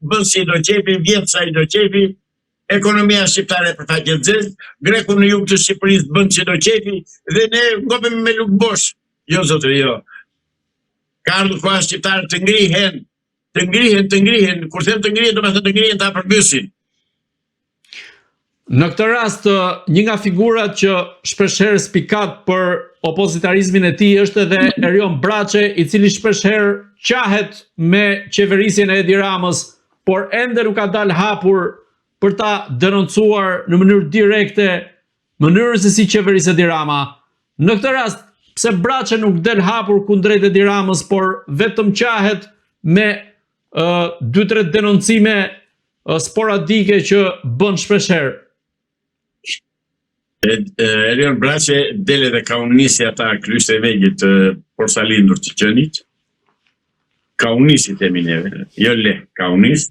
bën si do qefi, vjen sa i do qefi, ekonomia shqiptare për faqe zezë, greku në jug të Shqipërisë bën si do qefi, dhe ne ngopemi me luk bosh. Jo, zotëri, jo. Ka ardhur koha shqiptarë të ngrihen, kur them të ngrihen, do të thënë të ngrihen ta përmbysin. Në këtë rast, një nga figurat që shpeshherë spikat për opozitarizmin e tij është edhe Erion Braçe, i cili shpeshherë qahet me qeverisjen e Edi Ramës, por ende nuk ka dalë hapur për ta denoncuar në mënyrë direkte mënyrën se si qeveris Edi Rama. Në këtë rast, pse Braçe nuk del hapur kundrejt Edi Ramës, por vetëm qahet me 2-3 denoncime sporadike që bën shpeshherë? Erion Braçe dele dhe ka unisi ata kryshte e vegjit por sa lindur të qenit. Ka unisi temi neve, jo le, ka unis,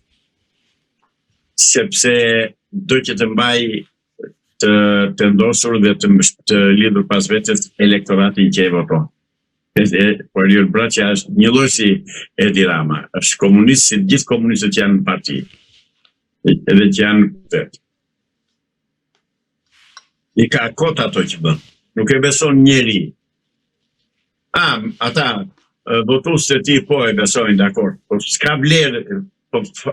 sepse do që të mbaj të ndosur dhe të lidhur pas vetes elektoratin që e voton. Por Erion Braçe është një lloj si Edi Rama, është komunist si gjithë komunistët që janë në parti, edhe që janë putet. I ka kot ato që bën, nuk e beson njeri. Ata votuesit e tij po e besojnë, dakord, por s'ka vlerë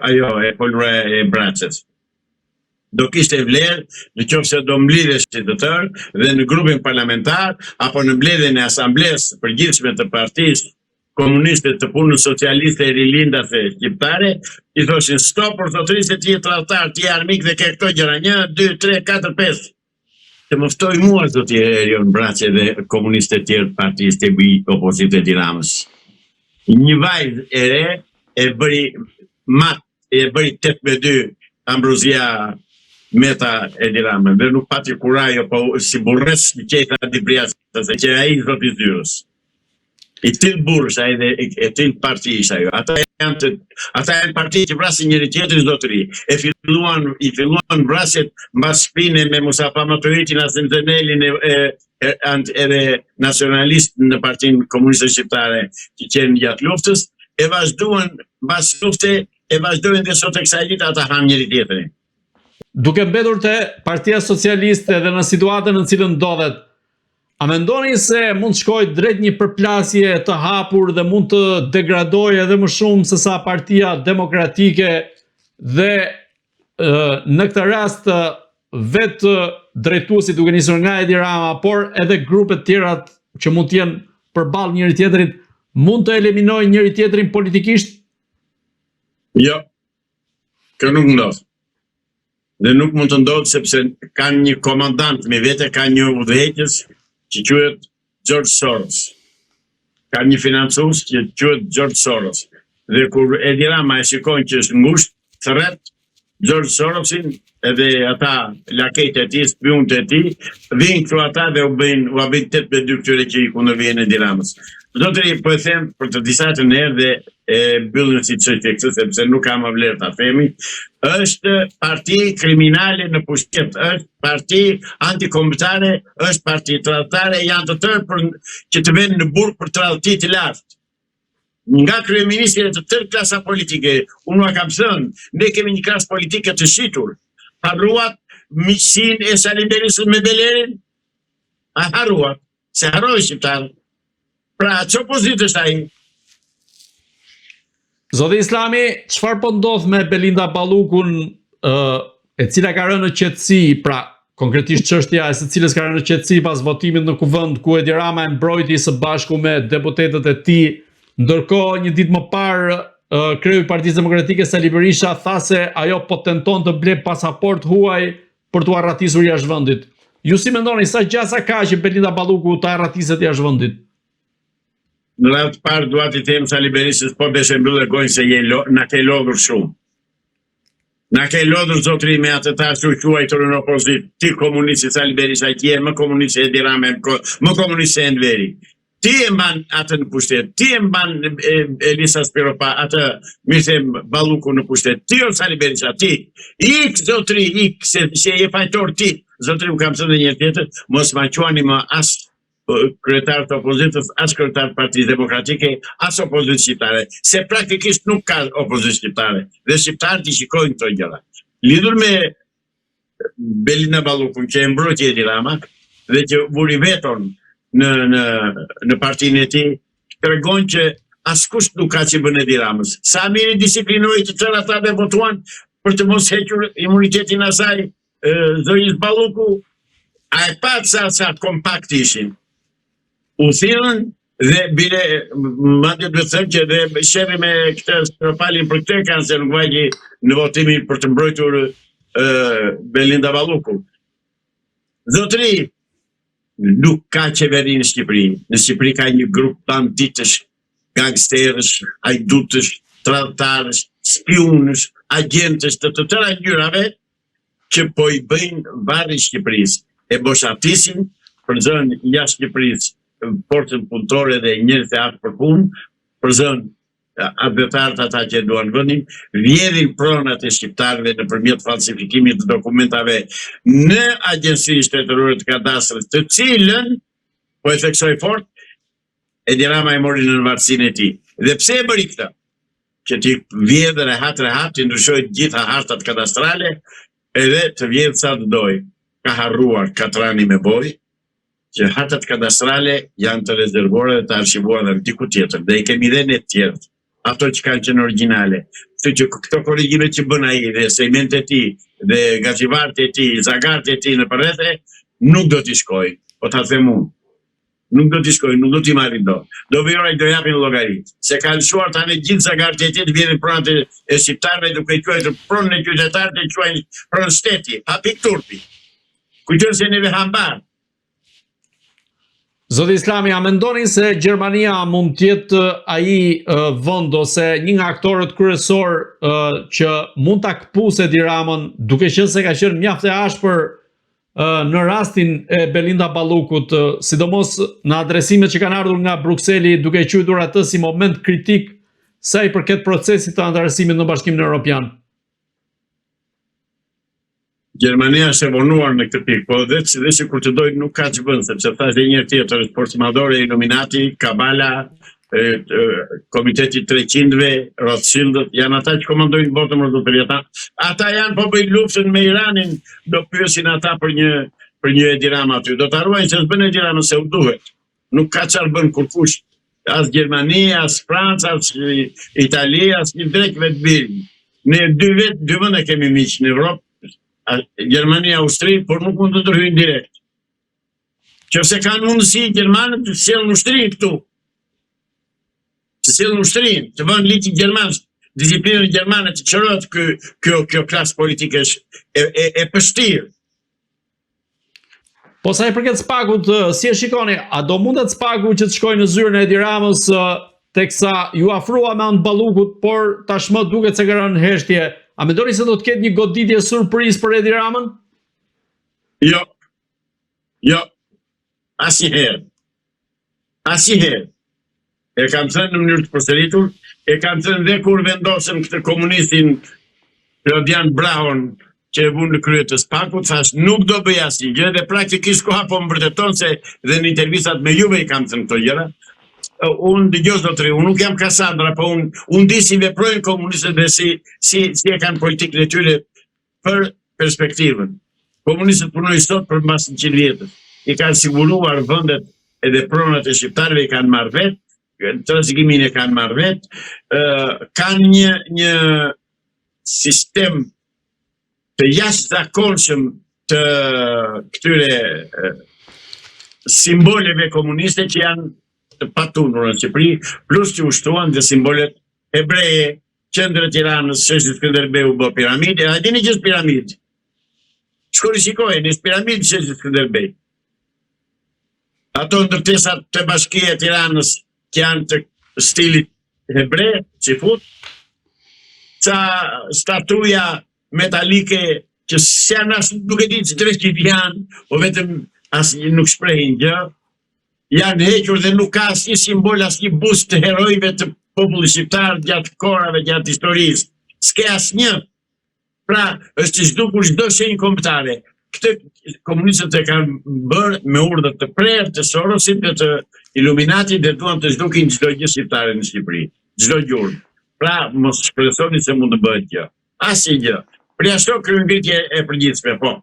ajo e folura e Braçes. Do kishte vlerë në qoftë se do mblidhesh të tërë dhe në grupin parlamentar apo në mbledhjen e asamblesë përgjithshme të partisë komuniste të punës socialiste e rilindase shqiptare, i thoshin stop për zotërisë ti je tradhtar, ti je armik dhe ke këto gjëra 1, 2, 3, 4, 5. Të më ftoj mua zoti Erion Braçe dhe komuniste të tjerë të partisë të opozitë Edi Ramës. Një vajzë e re e bëri 8-2 Ambrozia Meta Edi Rama, dhe nuk pati kurajo po si burres që qeta Dibriasë, që ai zoti Zyrës. I til burrës ai dhe e til parti ishte ajo. Ata janë parti që vrasin njëri tjetrin zotëri. I filluan vrasjet mbas shpinë me Mustafa Motoritin, Asim Zenelin edhe nacionalist në Partinë Komuniste Shqiptare që qenë gjatë luftës, e vazhduan mbas lufte, e vazhdojnë dhe sot e kësaj dite ata hanë njëri tjetrin. Duke mbetur te Partia Socialiste dhe në situatën në cilën ndodhet, a mendoni se mund shkojë drejt një përplasje të hapur dhe mund të degradojë edhe më shumë se sa Partia Demokratike dhe në këtë rast vetë drejtuesi duke nisur nga Edi Rama, por edhe grupet tjera që mund të jenë përballë njëri tjetrit, mund të eliminojnë njëri tjetrin politikisht? Jo, kjo nuk ndodh. Dhe nuk mund të ndodhë sepse kanë një komandant me vete, ka një udhëheqës që quhet George Soros. Ka një financues që quhet George Soros. Dhe kur Edi Rama e shikon që është ngushtë, thret George Sorosin edhe ata lakejt e tij, spionët e tij, vinë këtu ata dhe u bëjnë 8-2 këtyre që i në vjen Edi Ramës. Zotëri, po e them për të disa të njerë dhe e byllën si çështje këtë, sepse nuk kam vlerë ta themi, është parti kriminale në pushtet, është parti antikombëtare, është parti tradhtare, janë të tërë që të vënë në burg për tradhti të lartë. Nga kryeministri të tërë klasa politike, unë kam thënë, ne kemi një klasë politike të shitur, harruat miqësinë e Salim Berisut me Belerin, a harruat, se harroi shqiptarë. Pra, që pozitë është ai? Zoti Islami, çfarë po ndodh me Belinda Ballukun, e cila ka rënë në qetësi, pra konkretisht çështja e së cilës ka rënë në qetësi pas votimit në kuvend ku Edi Rama e mbrojti së bashku me deputetët e tij, ndërkohë një ditë më parë kreu i Partisë Demokratike Sali Berisha tha se ajo po tenton të blej pasaport huaj për t'u arratisur jashtë vendit. Ju si mendoni sa gjasa ka që Belinda Balluku të arratiset jashtë vendit? Në radhë të parë dua t'i them Sali Berishës, po besoj mbyllë gojën se na ke lodhur shumë. Na ke lodhur zotëri me atë ta quajtur në opozitë. Ti komunist Sali Berisha, ti je më komunist se Edi Rama, më komunist se Enveri. Ti e mban atë në pushtet, ti e mban Elisa Spiropa, atë mi them Balluku në pushtet. Ti o Sali Berisha, ti. Ik zotëri, ik, se je fajtor ti. Zotëri, më kam thënë një tjetër, mos ma quani më as kryetar të opozitës, as kryetar të Partisë Demokratike, as opozitë shqiptare, se praktikisht nuk ka opozitë shqiptare, dhe shqiptarët i shikojnë këto gjëra. Lidhur me Belinda Ballukun, që e mbrojtje Edi Rama, dhe që vuri veton në partinë e tij, tregon që askush nuk ka që bën Edi Ramës. Sa mirë disiplinoi të tërë ata dhe votuan për të mos hequr imunitetin asaj zonjës Balluku, a e pat sa kompakt ishin. U thirrën dhe bile madje duhet të them që dhe shefi me këtë stropalin për këtë kanë se nuk vajgji në votimin për të mbrojtur Belinda Balluku. Zotëri, nuk ka qeveri në Shqipëri. Në Shqipëri ka një grup banditësh, gangsterësh, hajdutësh, tradhtarësh, spionësh, agentësh të tëra ngjyrave që po i bëjnë varri Shqipërisë. E boshatisin, përzën jashtë Shqipërisë forcën punëtore dhe njerëz të aftë për punë, përzën advetarët ata që duan vendin, vjedhin pronat e shqiptarëve nëpërmjet falsifikimit të dokumentave në Agjencinë Shtetërore të Kadastrës, të cilën, po e theksoj fort, Edi Rama e mori në varësinë e tij. Dhe pse e bëri këtë? Që ti vjedh rehat, të ndryshojë gjitha hartat kadastrale, edhe të vjedh sa të doj. Ka harruar katrani me boj, që hartat kadastrale janë të rezervuara dhe të archivuara në diku tjetër, dhe i kemi dhe ne të tjerët, ato që kanë qenë origjinale. Kështu që këto korrigjime që bën ai dhe segmentet e tij, dhe gazivarët e tij, zagarët e tij në përrethe, nuk do t'i shkojnë, po ta them unë. Nuk do t'i shkojnë, nuk do t'i marrin do. Do vjeroj do japin llogaritë. Se ka lëshuar tani gjithë zagarët e tij të vjedhin pronat e shqiptarëve duke i quajtur pronën e qytetarëve të quajnë pronë shteti, hapi turpi. Kujtojnë se neve hambar. Zoti Islami, a mendoni se Gjermania mund të jetë ai vend ose një nga aktorët kryesor që mund ta kpusë Edi Ramën, duke qenë se ka qenë mjaft e ashpër në rastin e Belinda Ballukut, sidomos në adresimet që kanë ardhur nga Brukseli, duke quajtur atë si moment kritik sa i përket procesit të antarësimit në Bashkimin Evropian? Gjermania është e vonuar në këtë pikë, po dhe që kur të dojnë nuk ka që bënë, sepse thash dhe një tjetër, Portimadore, Illuminati, Kabala, Komiteti 300-ve, Rothschildët, janë ata që komandojnë botën mërduperia. Ata janë po bëjnë luftën me Iranin, do pyesin ata për një Edi Rama aty. Do të arruajnë që s'bën Edi Rama se u duhet. Nuk ka qarë bënë kurkush. As Gjermania, as Franca, as Italia, as një drejt vetë birë. Ne dy vende kemi miqë në Evropë, Gjermania, Austri, por nuk mund të ndërhyjnë direkt. Qëse kanë mundësi Gjermanët të sjellën ushtrin këtu. Të sjellën ushtrin, të vënë ligjin gjerman, disiplinën gjermane të çrohet kjo klasë politike e pështirë. Po sa i përket spagut, si e shikoni, a do mundet spagu që të shkojë në zyrën e Edi Ramës teksa ju afrua me anë Ballukut, por tashmë duket se ka rënë heshtje? A mendoni se do të ketë një goditje surprizë për Edi Ramën? Jo, asnjëherë. Asnjëherë. E kam thënë në mënyrë të përsëritur, e kam thënë dhe kur vendosën këtë komunistin Rodian Brahon që e vunë në krye të spakut, thash nuk do bëj asnjë gjë, dhe praktikisht koha po më vërteton se dhe në intervistat me juve i kam thënë këto gjëra. Unë dëgjoj zotëri, unë nuk jam Kassandra, po unë di si veprojnë komunistët dhe si e kanë politikën e tyre për perspektivën. Komunistët punojnë sot për mbas 100 vjetës. I kanë siguruar vendet edhe pronat e shqiptarëve i kanë marrë vetë, transgimin e kanë marrë vetë, kanë një sistem të jashtëzakonshëm të këtyre simboleve komuniste që janë të patunur në Shqipëri, plus që ushtuan dhe simbolet hebreje, qendra e Tiranës, sheshi Skënderbeu bë piramidë, a dini që është piramidë? Shkoni shikojeni, është piramidë sheshi Skënderbeu. Ato ndërtesat të Bashkia e Tiranës që janë të stilit hebre, qifut, ca statuja metalike që se janë asë nuk e ditë që 300 janë, o vetëm asë nuk shprehin gjë, janë hequr dhe nuk ka asnjë simbol, asnjë bust të herojve të popullit shqiptar gjatë kohërave, gjatë historisë. S'ke asnjë. Pra, është çdo shenjë kombëtare. këtë komunistët e kanë bërë me urdhër të prerë të Sorosit dhe të Illuminatit dhe duan të zhdukin çdo gjë shqiptare në Shqipëri, çdo gjurmë. Pra, mos shpresoni se mund të bëhet gjë. Asnjë gjë. Për ashtu kryengritje e përgjithshme, po.